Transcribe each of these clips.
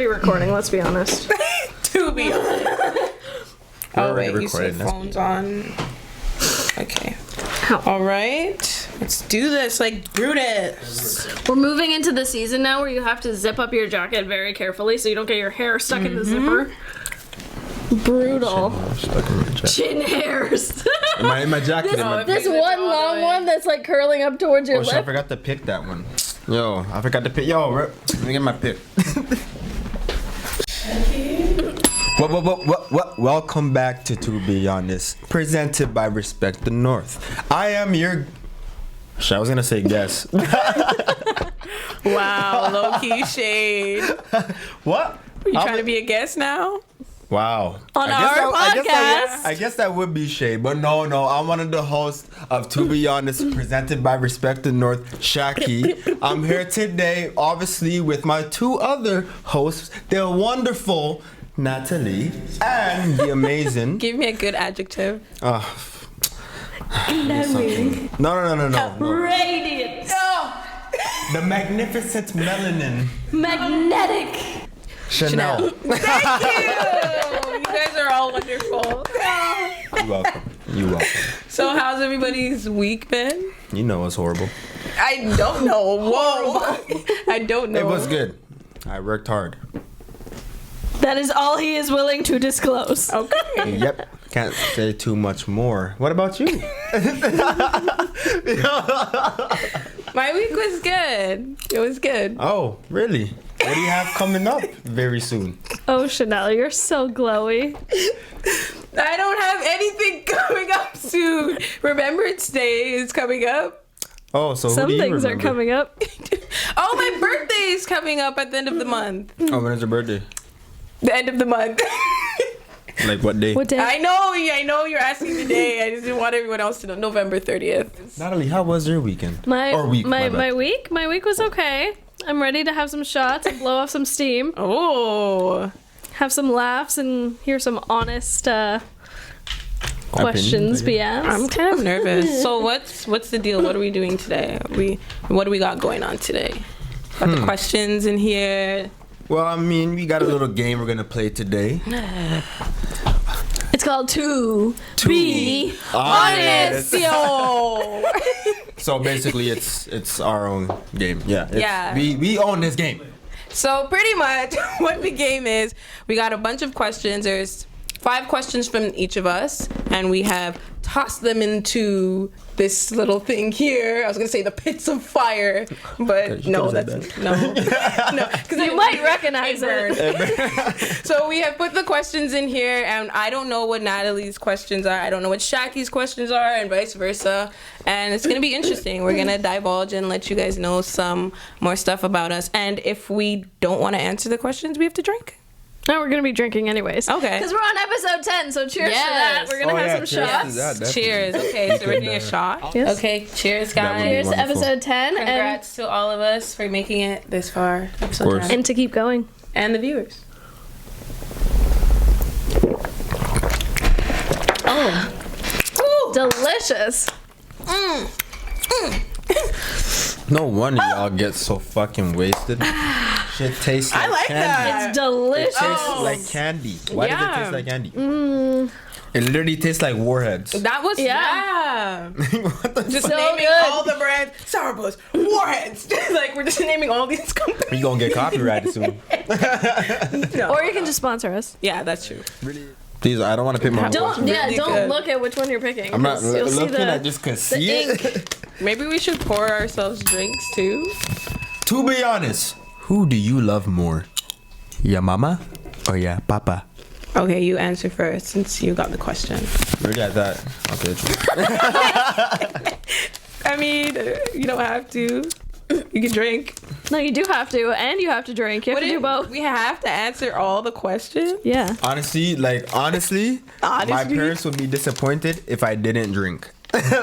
already recording, let's be honest. To be honest. Oh, wait, you said that's phone's on. Okay. All right. Let's do this like Brutus. We're moving into the season now where you have to zip up your jacket very carefully so you don't get your hair stuck in the zipper. Brutal. Stuck in my jacket. Chin hairs. In my jacket. This one long one that's like curling up towards your Shit, I lip. forgot to pick that one. Yo, I forgot to pick. Yo, let me get my pick. What? Welcome back to Be Honest, presented by Respect the North. I am your... I was gonna say guess. Wow, low-key shade. What? You trying to be a guest now? Wow. On our podcast? I guess that would be shade, but no. I'm one of the hosts of To Be Honest, presented by Respect the North, Shaki. I'm here today, obviously, with my two other hosts. They're wonderful, Natalie, and the amazing... Give me a good adjective. No. Radiant. No. The magnificent melanin. Magnetic. Chanel. Thank you. You guys are all wonderful. You're welcome. So how's everybody's week been? You know it's horrible. I don't know. Whoa. I don't know. It was good. I worked hard. That is all he is willing to disclose. Okay. Yep. Can't say too much more. What about you? My week was good. It was good. Oh, really? What do you have coming up very soon? Oh, Chanel, you're so glowy. I don't have anything coming up soon. Remembrance Day is coming up. Oh, so Some who do you things remember? are coming up. Oh, my birthday is coming up at the end of the month. Oh, when is your birthday? The end of the month. Like what day? What day? I know you're asking the day. I just didn't want everyone else to know. November 30th. Natalie, how was your weekend? My week, my bad. my week was okay. I'm ready to have some shots and blow off some steam. Oh. Have some laughs and hear some honest questions be asked. I'm kind of nervous. So what's the deal? What are we doing today? What do we got going on today? Got the questions in here. Well, I mean, we got a little game we're gonna play today. It's called To Be Honest. Yo. So basically, it's our own game. Yeah. Yeah. We own this game. So pretty much what the game is, we got a bunch of questions. There's 5 questions from each of us, and we have tossed them into this little thing here. I was gonna say the pits of fire, but no, that's no, because You might recognize it. So we have put the questions in here, and I don't know what Natalie's questions are. I don't know what Shaki's questions are, and vice versa. And it's gonna be interesting. We're gonna divulge and let you guys know some more stuff about us. And if we don't want to answer the questions, we have to drink. No, we're gonna be drinking anyways. Okay. Because we're on episode 10, so cheers to that. We're gonna have some shots. Cheers. Okay, so we're doing a shot. Yes. Okay, cheers, guys. Cheers to Wonderful. episode 10, Congrats to all of us for making it this far. Episode course. 10. and to keep going. And the viewers. Oh. Delicious. No wonder y'all get so fucking wasted. Shit tastes like I like candy. that. It's delicious. It tastes like candy. Why does it Yeah. taste like candy? It literally tastes like warheads. That was, yeah. What the Just So naming good. all the brands. Sourpuss, Warheads. Like, we're just naming all these companies. You gonna get copyrighted soon. No. Or you can just sponsor us. Yeah, that's true. Please, I don't want to pick my Don't really don't good. look at which one you're picking. I'm not 'cause you'll see looking. I the just can see ink. it. Maybe we should pour ourselves drinks, too. To be honest, who do you love more? Your mama or your papa? Okay, you answer first, since you got the question. Really at that? Okay. I mean, you don't have to. You can drink. No, you do have to, and you have to drink. You have to do both. We have to answer all the questions? Yeah. Honestly, my parents would be disappointed if I didn't drink.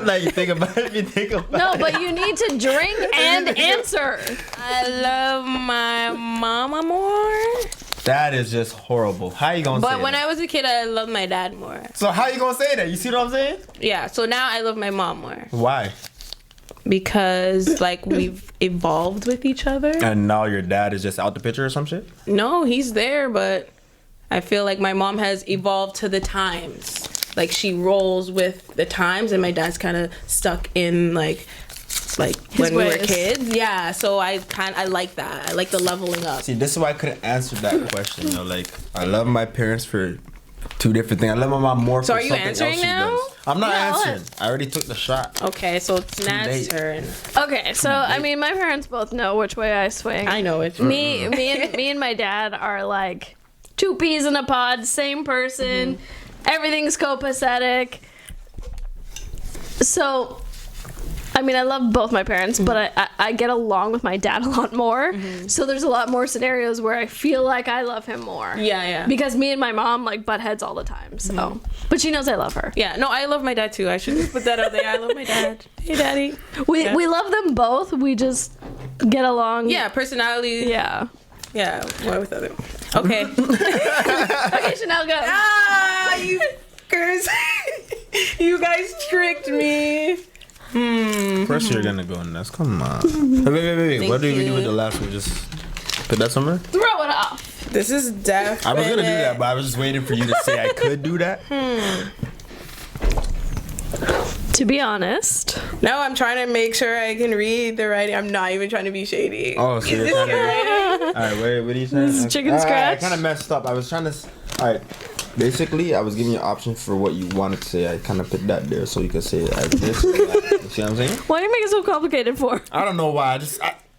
Like, think about it. If you think about No, it. but you need to drink and answer. I love my mama more. That is just horrible. How you gonna say But when that? I was a kid, I loved my dad more. So how you gonna say that? You see what I'm saying? Yeah, so now I love my mom more. Why? because like we've evolved with each other. And now your dad is just out the picture or some shit? No, he's there, but I feel like my mom has evolved to the times. Like she rolls with the times, and my dad's kind of stuck in like when we were kids. Yeah, so I like that. I like the leveling up. See, this is why I couldn't answer that question. Like, I love my parents for two different things. I love my mom more for something else she does. So are you answering now? I'm not answering. I already took the shot. Okay, so it's Nat's turn. Okay, so I mean, my parents both know which way I swing. I know it. Me and my dad are like 2 peas in a pod, same person. Mm-hmm. Everything's copacetic. So, I mean, I love both my parents, but I get along with my dad a lot more. Mm-hmm. So there's a lot more scenarios where I feel like I love him more. Yeah. Because me and my mom like butt heads all the time. So, but she knows I love her. Yeah. No, I love my dad too. I should put that out there. I love my dad. Hey, daddy. We love them both. We just get along. Yeah. Personality. Yeah. Yeah. What with other? Okay. Okay, Chanel, go. Ah, you fuckers. You guys tricked me. Of course you're gonna go next. Come on. Wait. What do we do with the last one? Just put that somewhere? Throw it off. This is definitely. I was gonna do that, but I was just waiting for you to say I could do that. To be honest. No, I'm trying to make sure I can read the writing. I'm not even trying to be shady. Oh, so you're trying to... Alright, wait, what are you saying? This is chicken scratch. I kind of messed up. I was trying to... Alright. Basically, I was giving you an option for what you wanted to say. I kind of put that there so you could say it as this. You see what I'm saying? Why do you make it so complicated for? I don't know why.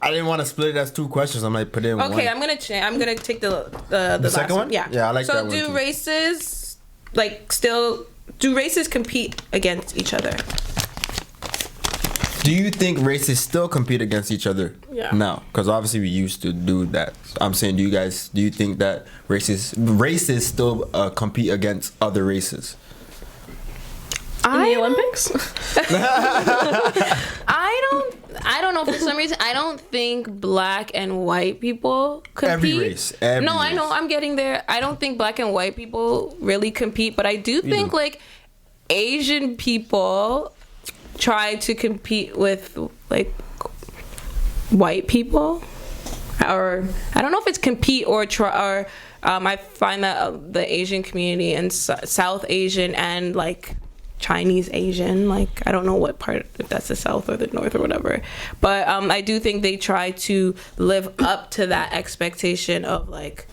I didn't want to split it as 2 questions. I'm like, put it in one. Okay, I'm gonna take the second one. Yeah, I like that one. So do races do races compete against each other? Do you think races still compete against each other? Yeah. No, because obviously we used to do that. I'm saying, do you think that races still compete against other races? In the Olympics? I don't know. For some reason, I don't think black and white people compete. Every race. I know. I'm getting there. I don't think black and white people really compete, but I do think like Asian people try to compete with like white people, or I don't know if it's compete or try. Or I find that the Asian community and South Asian and like Chinese Asian, like I don't know what part, if that's the South or the North or whatever, but I do think they try to live up to that expectation of like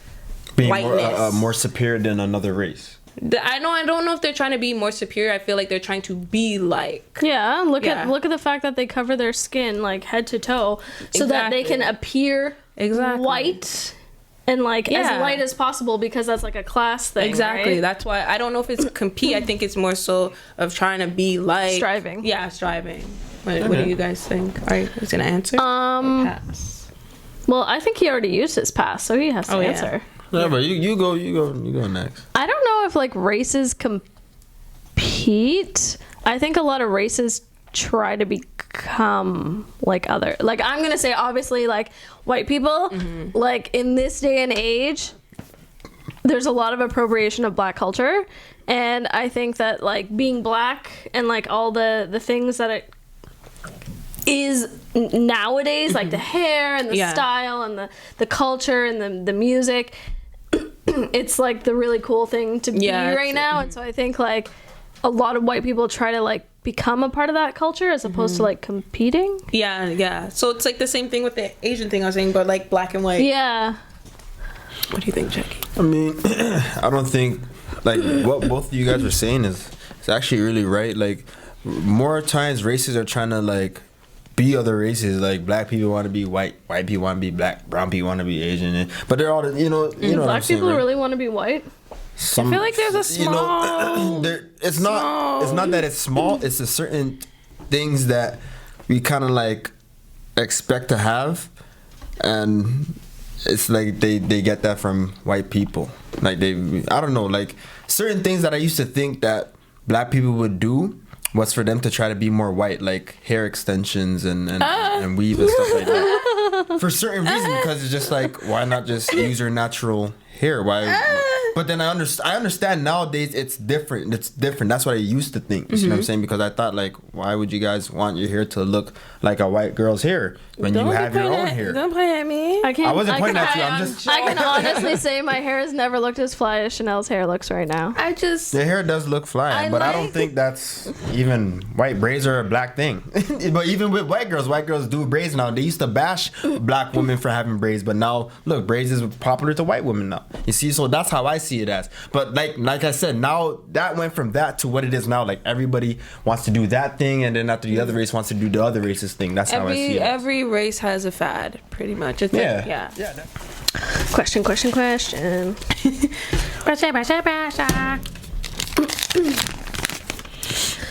being whiteness. more superior than another race. I don't know if they're trying to be more superior. I feel like they're trying to be like. Yeah, look at the fact that they cover their skin like head to toe so that they can appear white and like as light as possible, because that's like a class thing. Exactly. Right? That's why I don't know if it's compete. I think it's more so of trying to be like striving. Yeah, striving. What do you guys think? Are you gonna answer? Pass. Well, I think he already used his pass, so he has to answer. Yeah, but you go next. I don't know if like races compete. I think a lot of races try to become like other. Like I'm gonna say obviously like white people. Mm-hmm. Like in this day and age, there's a lot of appropriation of black culture, and I think that like being black and like all the things that it is nowadays, like the hair and the style and the culture and the music. It's like the really cool thing to be right now, and so I think like a lot of white people try to like become a part of that culture as opposed to like competing. Yeah. So it's like the same thing with the Asian thing I was saying, but like black and white. Yeah. What do you think, Jackie? I mean, I don't think like what both of you guys are saying is actually really right. Like more times races are trying to like be other races. Like black people want to be white people want to be black, brown people want to be Asian, but they're all you know black what I'm saying, people right? really want to be white. I feel like there's a small it's not that it's small, it's a certain things that we kind of like expect to have, and it's like they get that from white people. Like I don't know, like certain things that I used to think that black people would do was for them to try to be more white, like hair extensions and weave and stuff like that. For certain reasons, because it's just like, why not just use your natural hair? Why But then I understand nowadays it's different. It's different. That's what I used to think. You see what I'm saying? Because I thought like, why would you guys want your hair to look like a white girl's hair when you have your own hair? Don't point at me. I wasn't pointing at you. I can honestly say my hair has never looked as fly as Chanel's hair looks right now. The hair does look fly, but I don't think that's even white braids are a black thing. But even with white girls do braids now. They used to bash black women for having braids, but now look, braids is popular to white women now. You see, so that's how I see it as. But like I said, now that went from that to what it is now. Like everybody wants to do that thing, and then after the other race wants to do the other race's thing. That's how I see it. Every race has a fad, pretty much. It's yeah. Question.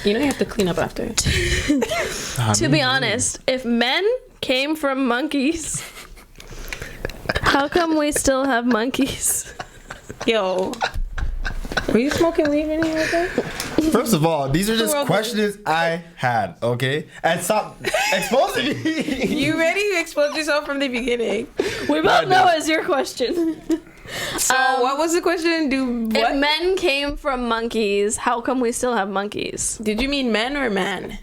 You know you have to clean up after. To be honest, if men came from monkeys, how come we still have monkeys? Yo. Were you smoking weed in here again? First of all, these are just questions I had, okay? And stop exposing me. You ready? You exposed yourself from the beginning. We both know it's your question. So what was the question? If men came from monkeys, how come we still have monkeys? Did you mean men or man?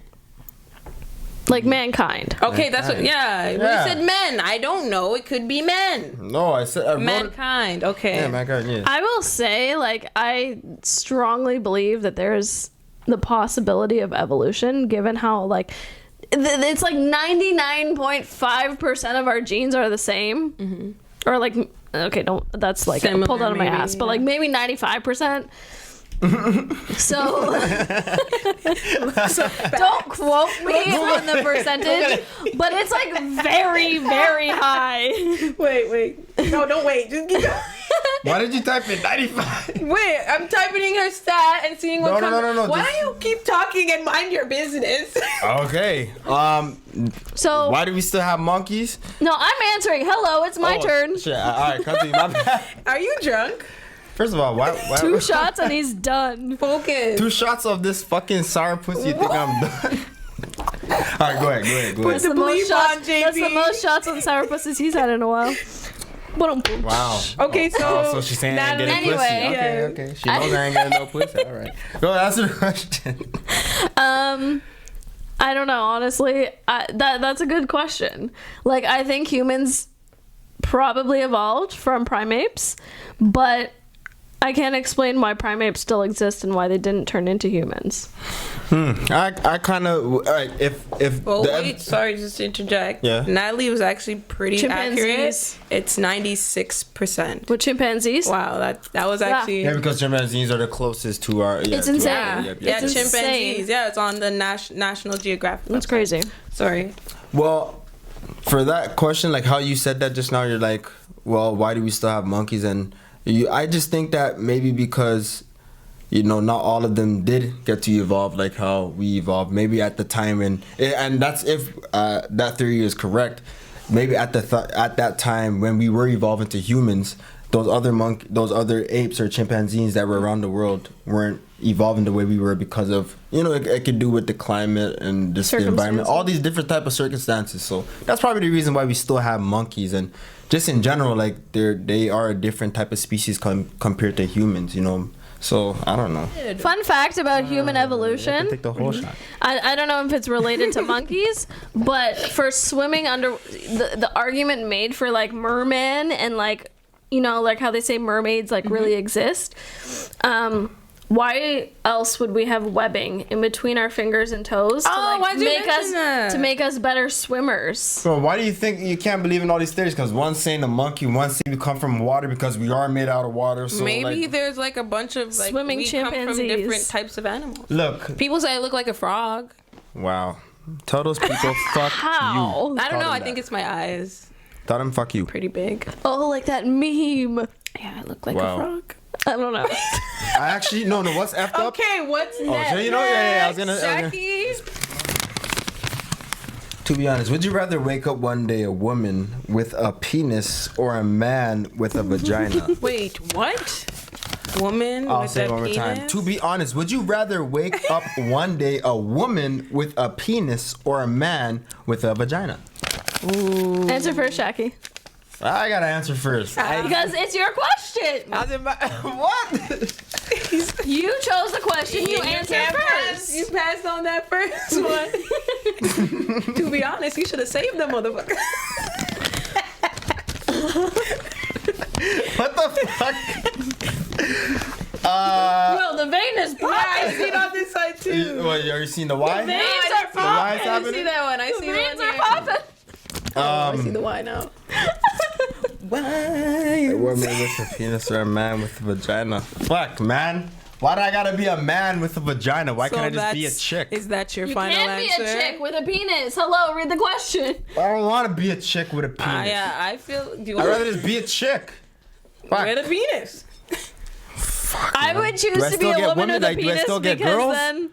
Like mankind. Okay, that's what. Yeah, you said men. I don't know. It could be men. No, I said mankind. Okay. Yeah, mankind. Yeah. I will say, like, I strongly believe that there's the possibility of evolution, given how like it's like 99.5% of our genes are the same, or like okay, don't that's like similar, pulled out of my ass, but like maybe 95%. So don't quote me on the percentage, but it's like very, very high. Wait. No, don't wait. Just keep going. Why did you type in 95? Wait, I'm typing in her stat and seeing what comes. No. Why don't you keep talking and mind your business? Okay. So why do we still have monkeys? No, I'm answering. Hello, it's my turn. Shit. All right, continue. My bad. Are you drunk? First of all, why 2 shots and he's done. Focus. 2 shots of this fucking sour pussy? You think I'm done? All right, go ahead. That's the most shots. That's the most shots on sour pussies he's had in a while. Wow. Okay, so she's saying I ain't getting pussy. Okay. She knows I ain't getting no pussy. All right. Go answer the question. I don't know, honestly. That's a good question. Like, I think humans probably evolved from primates, but I can't explain why primates still exist and why they didn't turn into humans. I kind of sorry, just to interject. Yeah. Natalie was actually pretty accurate. Chimpanzees. It's 96%. With chimpanzees? Wow, that was actually because chimpanzees are the closest to our. It's insane. Yeah, It's chimpanzees. insane. Yeah, it's on the National Geographic. That's crazy. Sorry. Well, for that question, like how you said that just now, you're like, well, why do we still have monkeys? And I just think that maybe because, not all of them did get to evolve like how we evolved. Maybe at the time, and that's if that theory is correct. Maybe at that time when we were evolving to humans, those other apes or chimpanzees that were around the world weren't evolving the way we were because of it could do with the climate and just the environment, all these different type of circumstances. So that's probably the reason why we still have monkeys, and just in general, like they are a different type of species compared to humans. So I don't know. Fun fact about human evolution. Take the whole shot. I don't know if it's related to monkeys, but for swimming under the argument made for like mermen and like like how they say mermaids like really exist. Why else would we have webbing in between our fingers and toes to make us better swimmers? So why do you think you can't believe in all these theories? Because one's saying a monkey, one's saying we come from water because we are made out of water. So maybe there's like a bunch of like swimming we chimpanzees. come from different types of animals. Look, people say I look like a frog. Wow. Tell those people fuck How? you. I don't know. I think it's my eyes. Tell them fuck you. Pretty big. Oh, like that meme. Yeah, I look like a frog. I don't know. I actually no. What's effed up? Okay, what's next? So I was gonna. Jackie. To be honest, would you rather wake up one day a woman with a penis or a man with a vagina? Wait, what? Woman I'll with say a it one more penis? time. To be honest, would you rather wake up one day a woman with a penis or a man with a vagina? Answer first, Jackie. I gotta answer first. Because it's your question. What? You chose the question. You answered first. You passed on that first one. To be honest, you should have saved the motherfucker. What the fuck? Well, the vein is popping. I see it on this side too. What, you seen the Y? Veins are The Y's popping. I happening? see that one. I The see the veins one are here. popping. I see the Y now. A woman with a penis or a man with a vagina? Fuck, man. Why do I gotta be a man with a vagina? Why can't I just be a chick? Is that your You final can't answer? be a chick with a penis. Hello, read the question. I don't want to be a chick with a penis. Yeah, I feel. Do you I'd want rather just be a chick. Fuck. with a penis? I would choose Do I to be still a get woman women? with a Like, do I penis still get because girls? then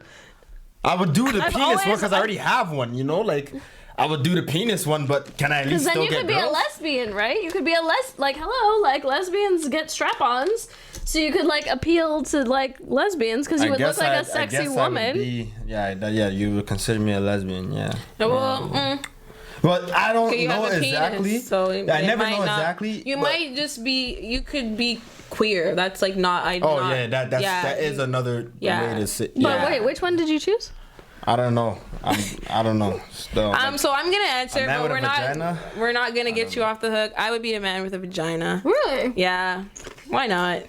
I would do the I've penis one always- because I already have one, you know? Like, I would do the penis one, but can I at because least then still you get could be girls? a lesbian, right? You could be a lesbians get strap-ons, so you could like appeal to like lesbians because you would look like a sexy woman. Yeah, you would consider me a lesbian, yeah. Well, But I don't you know have a exactly. penis, so Yeah, I it never might know not- exactly. You but- might just be. You could be queer. That's like not. Oh yeah, that is another Yeah. way to sit. But Yeah. wait, which one did you choose? I don't know. I don't know. Still, So I'm gonna answer, A man but with a vagina? we're not gonna get you off the hook. I would be a man with a vagina. Really? Yeah. Why not?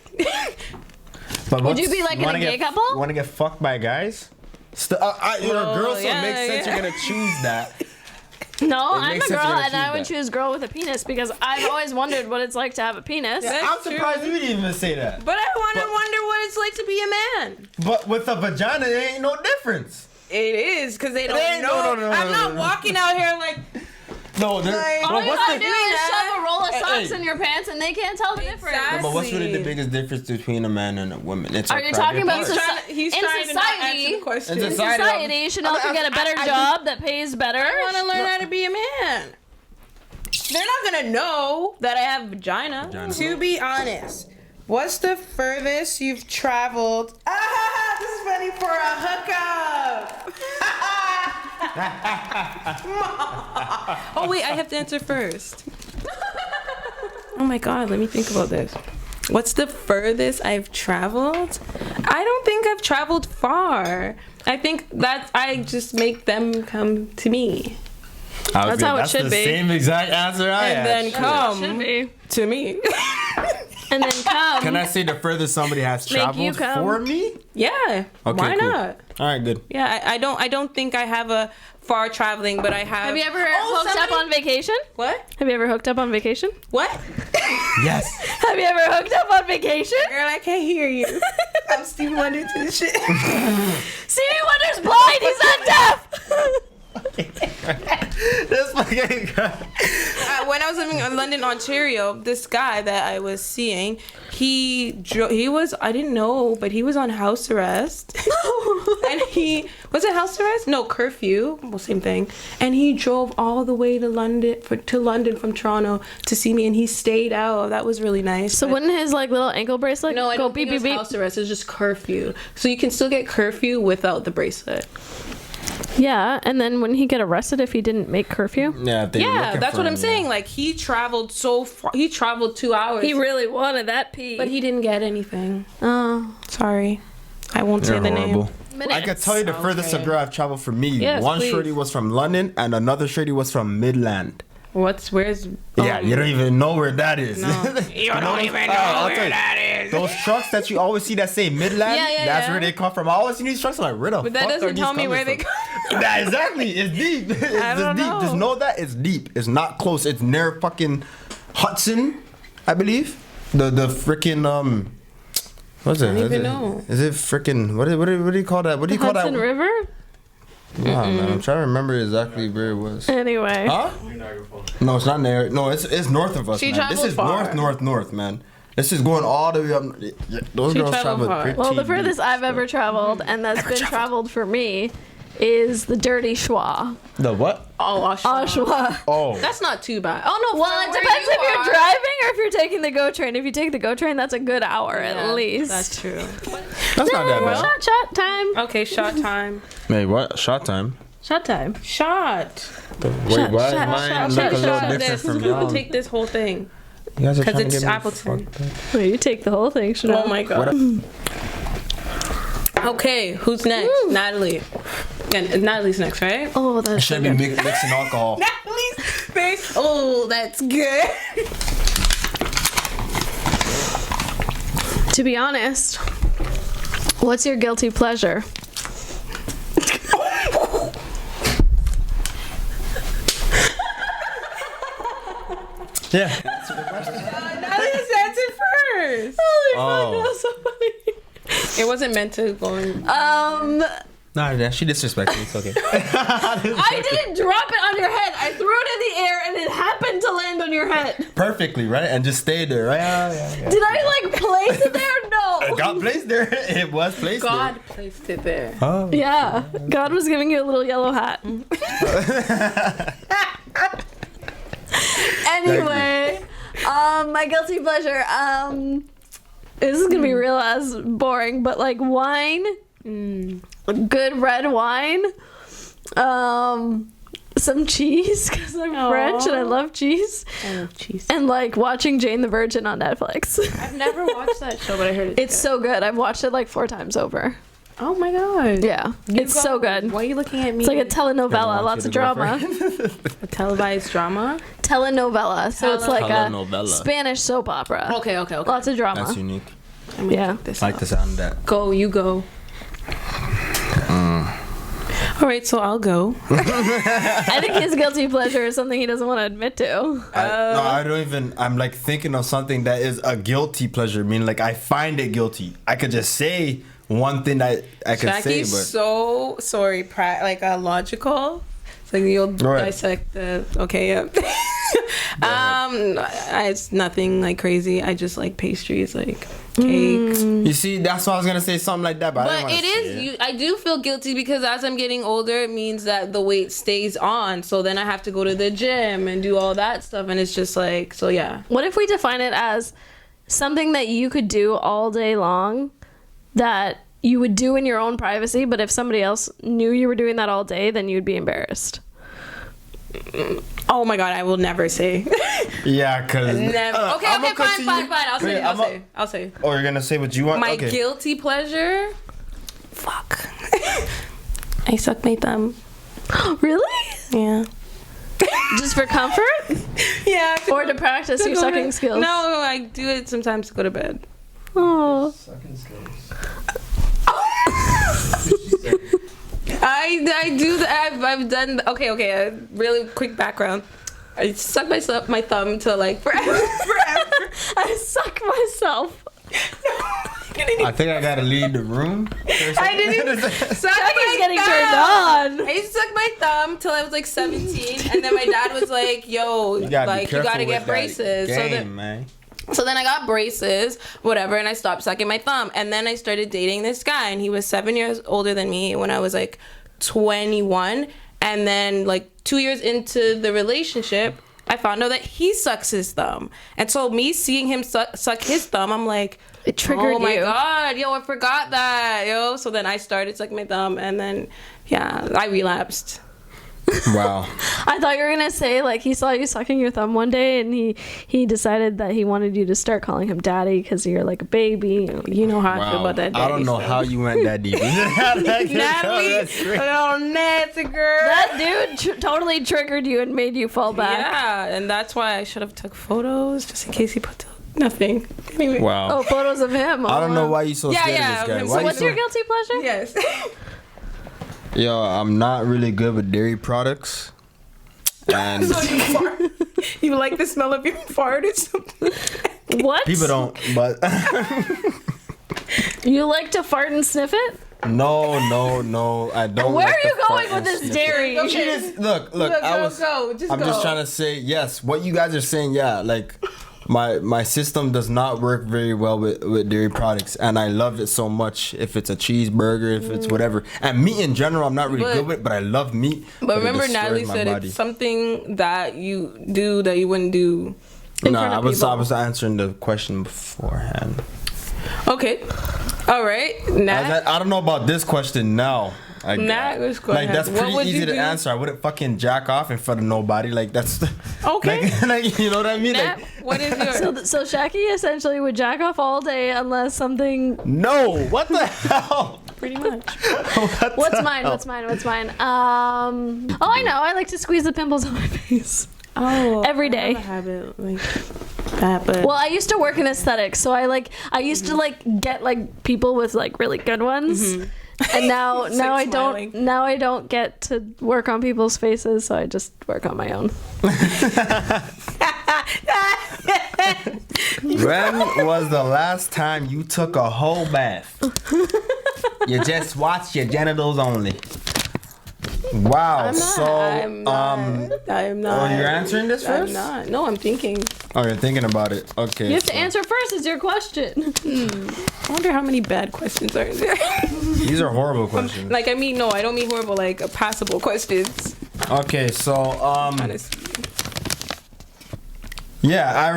but Would you be like in a gay couple? Want to get fucked by guys? You're a girl, so yeah, it makes sense yeah. you're gonna choose that. No, It I'm a makes sense girl you're gonna and I would choose that. choose girl with a penis because I've always wondered what it's like to have a penis. That's I'm surprised true. you didn't even say that. But I But- wonder what it's like to be a man. But with a vagina, there ain't no difference. It is because they don't ain't- know. no, I'm not no. walking out here like. No, there. Like- All Well, you what's gotta the? do is shove a roll of Hey, socks hey. in your pants and they can't tell the difference. Exactly. But what's really the biggest difference between a man and a woman? It's Are a you private talking about part. He's in trying to not answer society- the question. In In society, society, you should also get a better job that pays better. I want to learn how to be a man. They're not gonna know that I have vagina. Vagina. To be honest, what's the furthest you've traveled? Ah, this is funny for a hookup. Oh wait, I have to answer first. Oh my god, let me think about this. What's the furthest I've traveled? I don't think I've traveled far. I think that I just make them come to me. That's how it should the be. same exact answer I And had. then Should come be. to me. And then come. Can I say the furthest somebody has Make you traveled come. for me? Yeah. Okay, Why cool. not? All right, good. Yeah, I don't think I have a far traveling, but I have. Have you ever Oh, hooked up on vacation? What? Have you ever hooked up on vacation? What? Yes. Have you ever hooked up on vacation? Girl, I can't hear you. I'm Stevie Wonder to the shit. Stevie Wonder's blind. He's not deaf. This fucking guy. When I was living in London, Ontario, this guy that I was seeing, he was, I didn't know, but he was on house arrest. And was it house arrest? No, curfew. Well, same thing. And he drove all the way to London from Toronto to see me, and he stayed out. That was really nice. So But- wouldn't his like little ankle bracelet No, I go don't beep think beep it beep? was house arrest. It was just curfew. So you can still get curfew without the bracelet. Yeah, and then wouldn't he get arrested if he didn't make curfew? Yeah, if they Yeah, looking that's for what I'm him, saying. yeah. Like, he traveled so far. He traveled 2 hours. He really wanted that pee. but he didn't get anything. Oh. Sorry. I won't You're say the horrible. name. I can tell you the furthest a Okay. girl I've traveled for me. Yes, One please. shorty was from London and another shorty was from Midland. Where's... Yeah, you don't even know where that is. No. You don't even know I'll where tell you, that is. Those trucks that you always see that say Midland, Yeah, that's yeah. where they come from. I always see these trucks, I'm like, where the But that fuck doesn't are these tell me coming where they from? come. Yeah, exactly. It's deep. It's I don't deep. know. Just know that it's deep. It's not close. It's near fucking Hudson, I believe. The freaking what's it? I don't even know. Is it freaking what do you call that? What do you call Hudson that? River? Nah, man, I'm trying to remember exactly where it was. Anyway. Huh? No, it's not near. No, it's north of us, She man. This traveled is far. north, man. This is going all the way up. Yeah, those She girls traveled travel far. pretty Well, the deep, furthest I've ever traveled, and that's been traveled for me, is the Dirty Schwa. The what? Oh, Oshawa. Oh. That's not too bad. Oh, no. Well, it depends if you're driving or if you're taking the GO train. If you take the GO train, that's a good hour at least. That's true. That's not that bad. Shot time. Okay, shot time. Hey, what? Shot time. Shot time. Shot. Wait, why shut, mine shut, look a shut, little shut. different from We'll y'all? take this whole thing. You guys are 'Cause trying it's to get me Appleton. fucked up. Wait, you take the whole thing, Chanel. Oh my god. Okay, who's next? Woo. Natalie. Yeah, Natalie's next, right? Oh, that's Should so be good. mixing alcohol. Natalie's face. Oh, that's good. To be honest, what's your guilty pleasure? Yeah. Natalie's answer first. Holy Oh. fuck, that's so funny. It wasn't meant to go in. Nah, she disrespected me. It's okay. I didn't drop it on your head. I threw it in the air and it happened to land on your head. Perfectly, right? And just stayed there, right? Yeah. Did I like place it there? No. It got placed there. It was placed God placed it there. there. Oh. Yeah, God was giving you a little yellow hat. Anyway, my guilty pleasure. This is gonna be real as boring, but like wine, good red wine, some cheese because I'm French and I love cheese, I love cheese. and like watching Jane the Virgin on Netflix. I've never watched that show, but I heard It's so good. I've watched it like 4 times over. Oh my god. Yeah, it's go. so good. Why are you looking at me? It's like a I telenovela, want lots you of to go drama. A televised drama. Telenovela, so it's like Telenovela. a Spanish soap opera. Okay. Lots of drama. That's unique. Yeah. This I like the sound of that. Go, you go. All right, so I'll go. I think his guilty pleasure is something he doesn't want to admit to. No, I don't even. I'm like thinking of something that is a guilty pleasure. Meaning, like I find it guilty. I could just say one thing that I could say, Jackie's but so sorry, logical. It's like you'll Right. dissect the. Okay, yeah. It's nothing like crazy. I just like pastries, like cake. you see, that's why I was gonna say something like that. But, I didn't But wanna it say is. I do feel guilty because as I'm getting older, it means that the weight stays on. So then I have to go to the gym and do all that stuff, and it's just like, so yeah. What if we define it as something that you could do all day long that you would do in your own privacy, but if somebody else knew you were doing that all day, then you'd be embarrassed? Oh my god, I will never say. Yeah, cause Never. Okay, I'ma fine. continue. I'll say. Oh, you're gonna say what you want? My Okay. guilty pleasure. Fuck. I suck my thumb. Really? Yeah. Just for comfort? Yeah. Or to practice your sucking skills? No, I do it sometimes to go to bed. Oh. I do that. I've done. Okay. A really quick background. I suck my thumb to like forever. I suck myself. I think I gotta leave the room. I didn't suck Jackie's my getting thumb. turned on. I used to suck my thumb till I was like 17, and then my dad was like, "Yo, You gotta like be you careful gotta get with that braces." game, man. So then I got braces, whatever, and I stopped sucking my thumb. And then I started dating this guy, and he was 7 years older than me when I was like 21. And then like 2 years into the relationship, I found out that he sucks his thumb. And so me seeing him suck his thumb, I'm like, It triggered oh my you. god, yo, I forgot that, yo. So then I started sucking my thumb, and then yeah, I relapsed. Wow. I thought you were gonna say like he saw you sucking your thumb one day and he decided that he wanted you to start calling him daddy because you're like a baby. You know how I feel Wow. about that. I don't daddy know stuff. how you went that deep. Natalie, oh, Nancy girl. That dude totally triggered you and made you fall back. Yeah, and that's why I should have took photos just in case he put nothing. Anyway. Wow. Oh, photos of him. I don't know why you so Yeah, scared yeah, of this guy. him. Why So you What's so- your guilty pleasure? Yes. Yo, I'm not really good with dairy products. And So you fart. You like the smell of your fart or something? What? people don't, but You like to fart and sniff it? no, I don't. Where like are you to fart going with and this sniff it. dairy? You just- Look, I'm just trying to say yes. What you guys are saying, yeah, like my system does not work very well with dairy products, and I love it so much. If it's a cheeseburger, if it's whatever, and meat in general, I'm not really But- good with, but I love meat. But it remember, destroys Natalie my said body. it's something that you do that you wouldn't do. in No, front I of was people. answering the question beforehand. Okay. All right. Nat. I don't know about this question now. Let's go like ahead. that's What pretty would you easy to do? answer. I wouldn't fucking jack off in front of nobody. Like that's Okay. like you know what I mean? Nat, Like what is yours? So Shaki essentially would jack off all day unless something. no, what the hell? Pretty much. What's mine? What's mine? What's mine? Oh, I know. I like to squeeze the pimples on my face. Oh, Every day. I have a habit like that, but Well, I used to work in aesthetics, so I used to like get like people with like really good ones. And now It's now like I smiling. don't now I don't get to work on people's faces, so I just work on my own. When was the last time you took a whole bath? You just watched your genitals only. Wow. I'm not. Oh, you're answering this I'm first? not. No, I'm thinking. Oh, you're thinking about it. Okay. You have to answer first. It's your question. I wonder how many bad questions are there. These are horrible questions. Like, I mean, no, I don't mean horrible. Like, passable questions. Okay, so Honestly. yeah,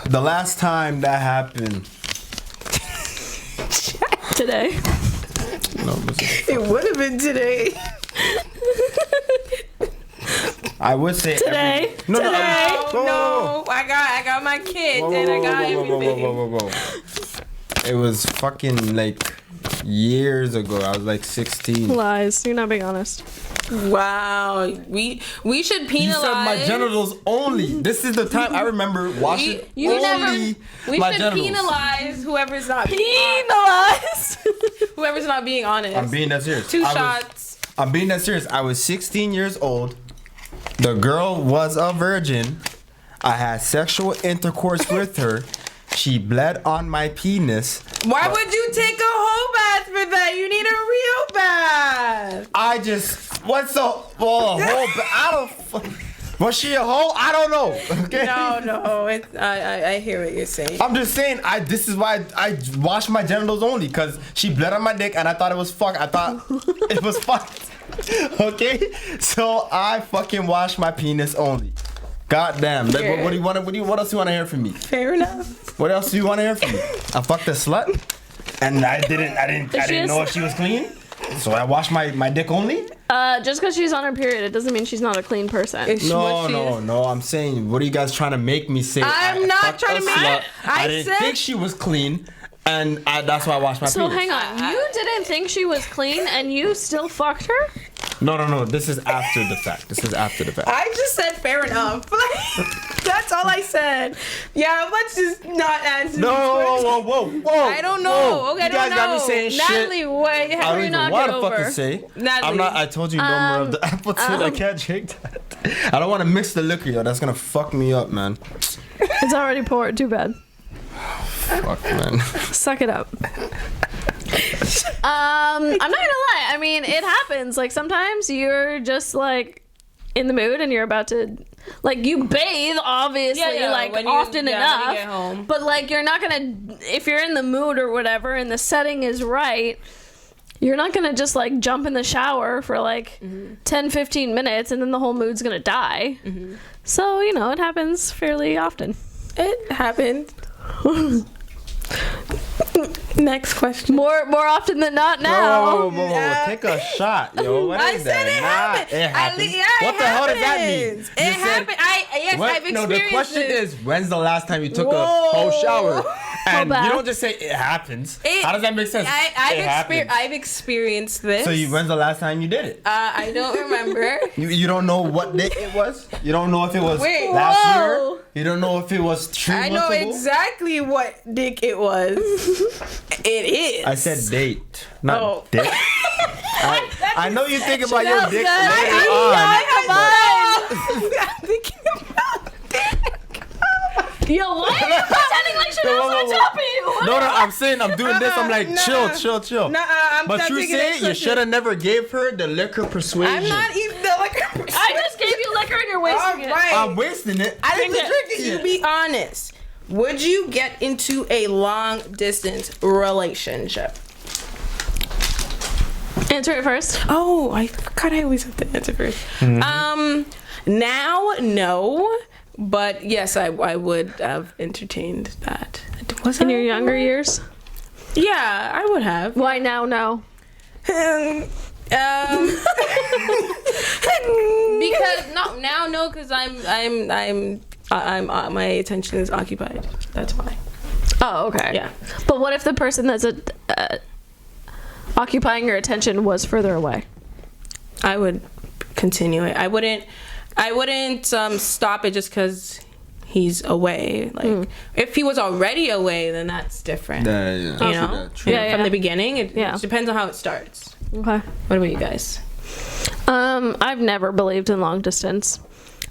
I the last time that happened. Today. No, It would have been today. I would say Today. No, Today. whoa, No, I got my kids whoa, and I got whoa, whoa, everything. whoa, whoa, whoa, whoa. It was fucking like years ago. I was like 16. Lies. You're not being honest. Wow, we should penalize. You said my genitals only. This is the time I remember washing You only never. We my should genitals. penalize whoever's not Penalize. whoever's not being honest. I'm being that serious. Two shots. I'm being that serious. I was 16 years old. The girl was a virgin. I had sexual intercourse with her. She bled on my penis. Why would you take a whole bath for that? You need a real bath. I just what's a whole I don't. Was she a hoe? I don't know. Okay. No. I hear what you're saying. I'm just saying. This is why I wash my genitals only because she bled on my dick and I thought it was fuck. I thought it was fucked. Okay. So I fucking wash my penis only. God damn. Like, what do you want? What else do you want to hear from me? Fair enough. What else do you want to hear from me? I fucked a slut, and I didn't know if she was clean, so I washed my dick only. Just because she's on her period, it doesn't mean she's not a clean person. No. I'm saying, what are you guys trying to make me say? I'm I not fucked trying a to make- slut. I I didn't said- think she was clean, and that's why I washed my So penis. hang on, you didn't think she was clean and you still fucked her? No. This is after the fact. I just said fair enough. That's all I said. Yeah, let's just not answer. No, these questions. whoa. I don't know. Whoa. Okay, I You guys don't got know. me saying Natalie, shit. wait, I have don't you even not want get to fucking over? say. Natalie. I'm not. I told you no more of the apple tea. I can't drink that. I don't want to mix the liquor, yo. That's gonna fuck me up, man. It's already poured. Too bad. Fuck, man. Suck it up. I'm not gonna lie. I mean, it happens. Like sometimes you're just like in the mood and you're about to, like, you bathe obviously, like when you- often when enough. you get home. But like you're not gonna, if you're in the mood or whatever and the setting is right, you're not gonna just like jump in the shower for like 10-15 minutes and then the whole mood's gonna die. So you know it happens fairly often. It happened. Next question. More often than not now. Whoa. Take a shot, yo. What I is said that? it happened. It happened. What it the hell does that mean? happens. It You said- happened. Yes, I've experienced No, the question this. is, when's the last time you took a Whoa. whole shower? And bath. you don't just say it happens. How does that make sense? I've experienced this. So when's the last time you did it? I don't remember. You don't know what day it was? You don't know if it was Wait. last Whoa. year? You don't know if it was 3 I months know ago? exactly what dick it was. It is. I said date, not Oh. dick. I know you think about your dick good. later on. I'm thinking about dick. Yo, what? Pretending like Chanel's on top of you. No, I'm saying I'm doing this. I'm like, Nah. chill. Nuh-uh, I'm But not you taking say that you question. should have never gave her the liquor persuasion. I'm not even like. I just gave you liquor and you're wasting All it. right. I'm wasting it. I didn't Drink drink it. it. You be honest. Would you get into a long distance relationship? Answer it first. Oh, I forgot I always have to answer first. Now, no. But yes, I would have entertained that. Was In I? your younger years? Yeah, I would have. Why now? No. Because no, because I'm my attention is occupied. That's why. Oh, okay. Yeah. But what if the person that's occupying your attention was further away? I would continue it. I wouldn't stop it just because he's away. Like if he was already away, then that's different. Yeah. You know, True. Yeah. from the beginning. It Yeah. depends on how it starts. Okay. What about you guys? I've never believed in long distance.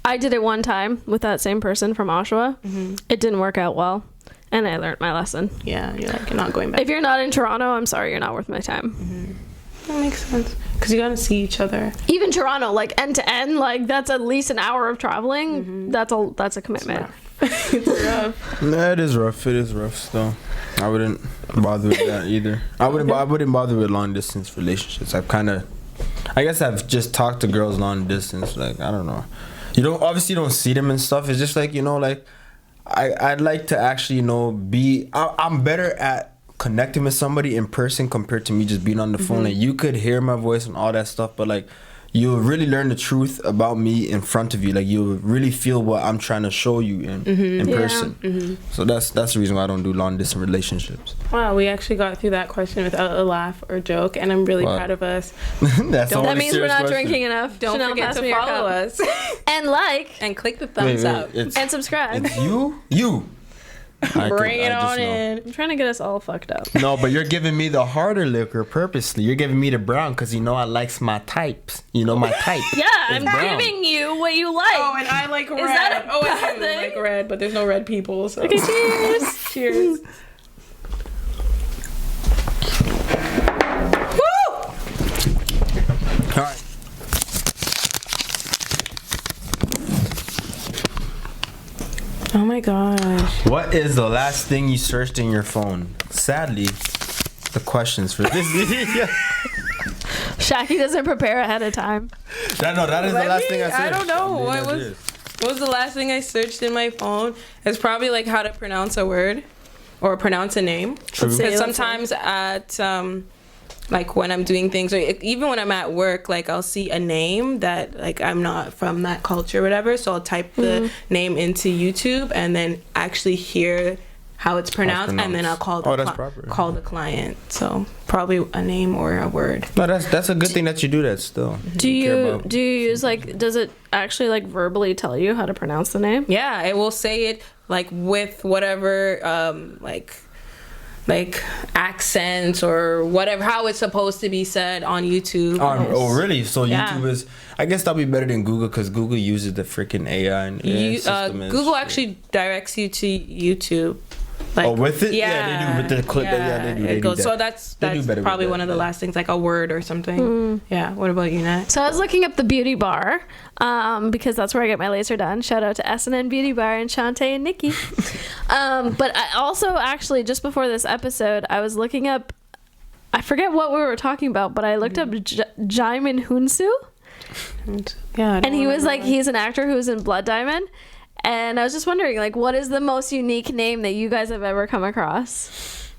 I did it one time with that same person from Oshawa. It didn't work out well, and I learned my lesson. Yeah, you're not going back. If you're not in Toronto, I'm sorry, you're not worth my time. That makes sense because you gotta see each other. Even Toronto, like end to end, like that's at least an hour of traveling. That's a commitment. It's rough. Nah, it is rough. It is rough still. I wouldn't bother with that either. I wouldn't bother with long distance relationships. I guess I've just talked to girls long distance. Like, I don't know. You don't see them and stuff. It's just like, like I'd like to actually, I'm better at connecting with somebody in person compared to me just being on the phone. Like, you could hear my voice and all that stuff, but like, you'll really learn the truth about me in front of you. Like, you'll really feel what I'm trying to show you in person. So that's the reason why I don't do long distance relationships. Wow, we actually got through that question without a laugh or joke, and I'm really proud of us. That means we're not drinking enough. Don't Chanel, forget pass to me your follow cup. us And like and click the thumbs up. and subscribe. It's you. Bring it on in. I'm trying to get us all fucked up. No, but you're giving me the harder liquor purposely. You're giving me the brown because I likes my types. My type. Yeah, I'm brown. giving you what you like. Oh, and I like red. that a I bad do thing? like red, but there's no red people. So. Okay, cheers. Cheers. Woo! All right. Oh my gosh. What is the last thing you searched in your phone? Sadly, the questions for this video. Shaki doesn't prepare ahead of time. That is the last thing I searched. I don't know. I mean, What was the last thing I searched in my phone? It's probably like how to pronounce a word or pronounce a name. True. Because sometimes at like when I'm doing things, or even when I'm at work, like I'll see a name that like I'm not from that culture or whatever, so I'll type the name into YouTube and then actually hear how it's pronounced, and then I'll call the client. So probably a name or a word. No, that's a good thing that you do that still. Do you use like, does it actually like verbally tell you how to pronounce the name? Yeah, it will say it like with whatever like accents or whatever, how it's supposed to be said on YouTube. Oh, really? So YouTube is, I guess that'll be better than Google because Google uses the freaking AI and system. Google actually directs you to YouTube. Like, with it? Yeah, they do with the clip. Yeah, they do. So that's probably one of the last things, like a word or something. Yeah. What about you, Nat? So I was looking up the beauty bar because that's where I get my laser done. Shout out to S&N Beauty Bar and Shantae and Nikki. But I also actually, just before this episode, I was looking up, I forget what we were talking about, but I looked up Jaimin Hunsu. Yeah. And he was like, he's an actor who was in Blood Diamond. And I was just wondering, like, what is the most unique name that you guys have ever come across?